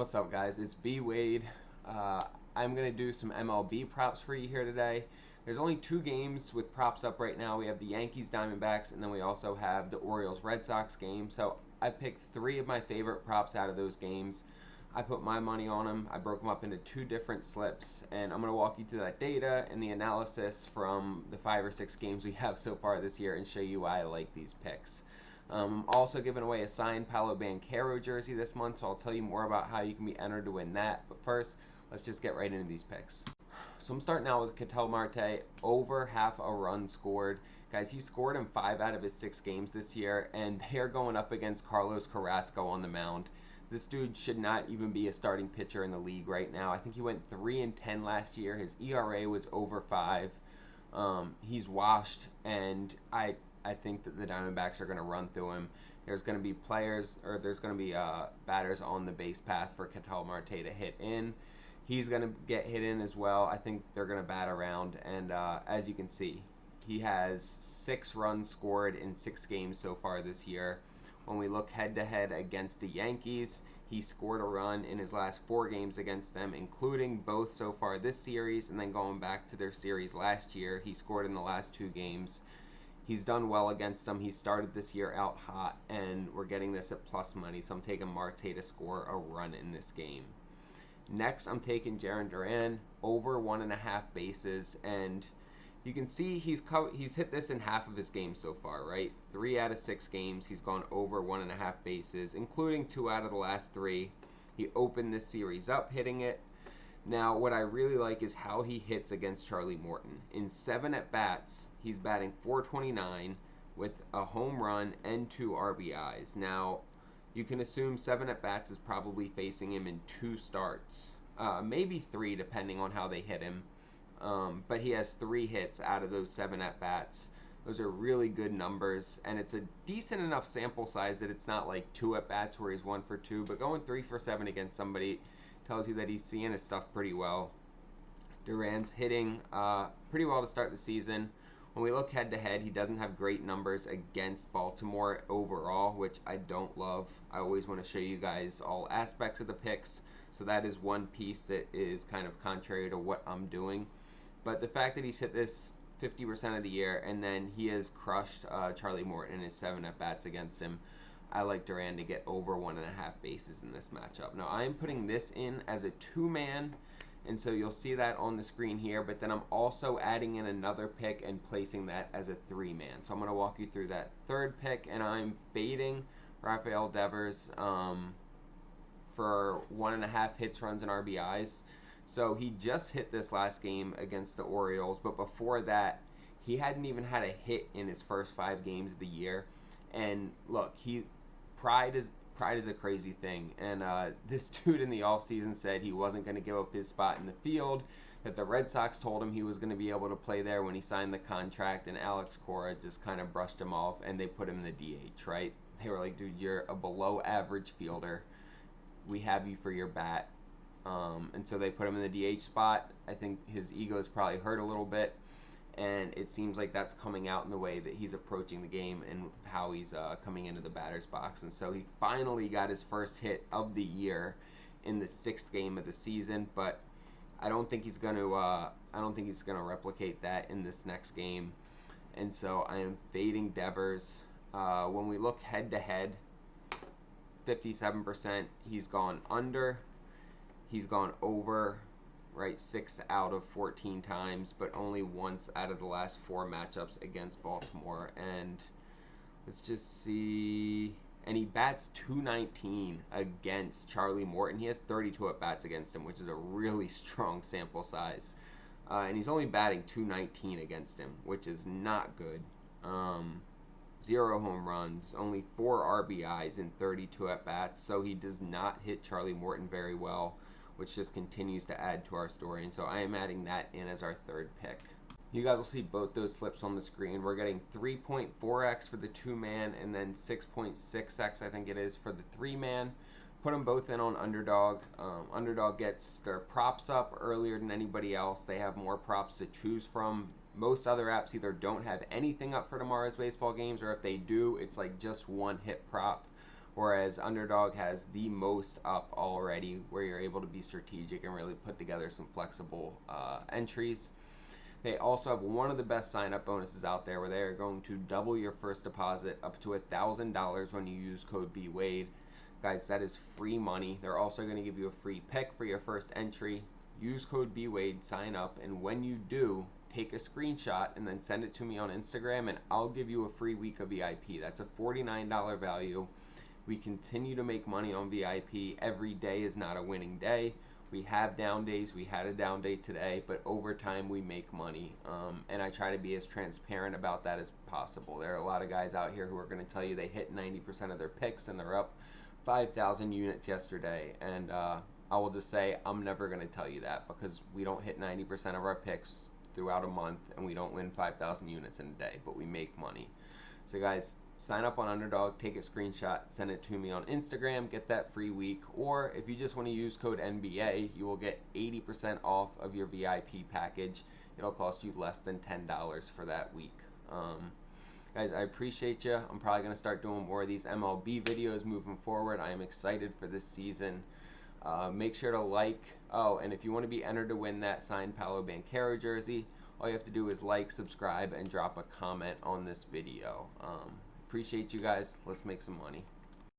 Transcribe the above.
What's up, guys? It's B Wade. I'm going to do some MLB props for you here today. There's only two games with props up right now. We have the Yankees Diamondbacks, and then we also have the Orioles Red Sox game. So I picked three of my favorite props out of those games. I put my money on them. I broke them up into two different slips, and I'm going to walk you through that data and the analysis from the 5 or 6 games we have so far this year and show you why I like these picks. I'm also giving away a signed Paolo Banchero jersey this month, so I'll tell you more about how you can be entered to win that. But first, let's just get right into these picks. So I'm starting out with Marte, over half a run scored. Guys, he scored in 5 out of his 6 games this year, and they're going up against Carlos Carrasco on the mound. This dude should not even be a starting pitcher in the league right now. I think he went 3-10 last year. His ERA was over 5. He's washed, and I think that the Diamondbacks are going to run through him. There's going to be batters on the base path for Marte to hit in. He's going to get hit in as well. I think they're going to bat around, and as you can see, he has 6 runs scored in 6 games so far this year. When we look head-to-head against the Yankees, he scored a run in his last 4 games against them, including both so far this series and then going back to their series last year. He scored in the last 2 games. He's done well against them. He started this year out hot, and we're getting this at plus money, so I'm taking Marte to score a run in this game. Next, I'm taking Durant over 1.5 bases, and you can see he's hit this in half of his games so far, right? 3 out of 6 games, he's gone over 1.5 bases, including 2 out of the last 3. He opened this series up hitting it. Now, what I really like is how he hits against Charlie Morton. In 7 at-bats, he's batting .429 with a home run and 2 RBIs. Now, you can assume 7 at-bats is probably facing him in 2 starts, maybe 3 depending on how they hit him. But he has 3 hits out of those 7 at-bats. Those are really good numbers, and it's a decent enough sample size that it's not like 2 at-bats where he's 1 for 2, but going 3 for 7 against somebody tells you that he's seeing his stuff pretty well. Durant's hitting pretty well to start the season. When we look head-to-head, he doesn't have great numbers against Baltimore overall, which I don't love. I always want to show you guys all aspects of the picks, so that is one piece that is kind of contrary to what I'm doing. But the fact that he's hit this 50% of the year, and then he has crushed Charlie Morton in his 7 at-bats against him, I like Durant to get over 1.5 bases in this matchup. Now, I am putting this in as a 2-man, and so you'll see that on the screen here, but then I'm also adding in another pick and placing that as a 3-man. So I'm going to walk you through that third pick, and I'm fading Rafael Devers for 1.5 hits, runs, and RBIs. So he just hit this last game against the Orioles, but before that, he hadn't even had a hit in his first 5 games of the year. And look, pride is a crazy thing, and this dude in the offseason said he wasn't going to give up his spot in the field, that the Red Sox told him he was going to be able to play there when he signed the contract, and Alex Cora just kind of brushed him off, and they put him in the DH, right? They were like, dude, you're a below average fielder. We have you for your bat. And so they put him in the DH spot. I think his ego is probably hurt a little bit, and it seems like that's coming out in the way that he's approaching the game and how he's coming into the batter's box. And so he finally got his first hit of the year in the 6th game of the season, but I don't think he's going to replicate that in this next game. And so I am fading Devers. When we look head to head, 57%, he's gone under, he's gone over, right, 6 out of 14 times, but only once out of the last 4 matchups against Baltimore. And let's just see, and he bats .219 against Charlie Morton. He has 32 at bats against him, which is a really strong sample size, and he's only batting .219 against him, which is not good. 0 home runs, only 4 RBIs in 32 at bats, so he does not hit Charlie Morton very well, which just continues to add to our story. And so I am adding that in as our third pick. You guys will see both those slips on the screen. We're getting 3.4x for the 2-man and then 6.6x, I think it is, for the 3-man. Put them both in on Underdog. Underdog gets their props up earlier than anybody else. They have more props to choose from. Most other apps either don't have anything up for tomorrow's baseball games, or if they do, it's like just 1 hit prop. whereas Underdog has the most up already, where you're able to be strategic and really put together some flexible entries. They also have one of the best sign up bonuses out there, where they are going to double your first deposit up to $1,000 when you use code BWADE. Guys, that is free money. They're also going to give you a free pick for your first entry. Use code BWADE, sign up, and when you do, take a screenshot and then send it to me on Instagram, and I'll give you a free week of VIP. That's a $49 value. We continue to make money on VIP. Every day is not a winning day. We have down days. We had a down day today, but over time we make money. And I try to be as transparent about that as possible. There are a lot of guys out here who are going to tell you they hit 90% of their picks and they're up 5,000 units yesterday. And I will just say I'm never going to tell you that, because we don't hit 90% of our picks throughout a month and we don't win 5,000 units in a day, but we make money. So guys, sign up on Underdog, take a screenshot, send it to me on Instagram, get that free week. Or if you just want to use code NBA, you will get 80% off of your VIP package. It'll cost you less than $10 for that week. Guys, I appreciate you. I'm probably going to start doing more of these MLB videos moving forward. I am excited for this season. Make sure to like. Oh, and if you want to be entered to win that signed Paolo Banchero jersey, all you have to do is like, subscribe, and drop a comment on this video. Appreciate you guys. Let's make some money.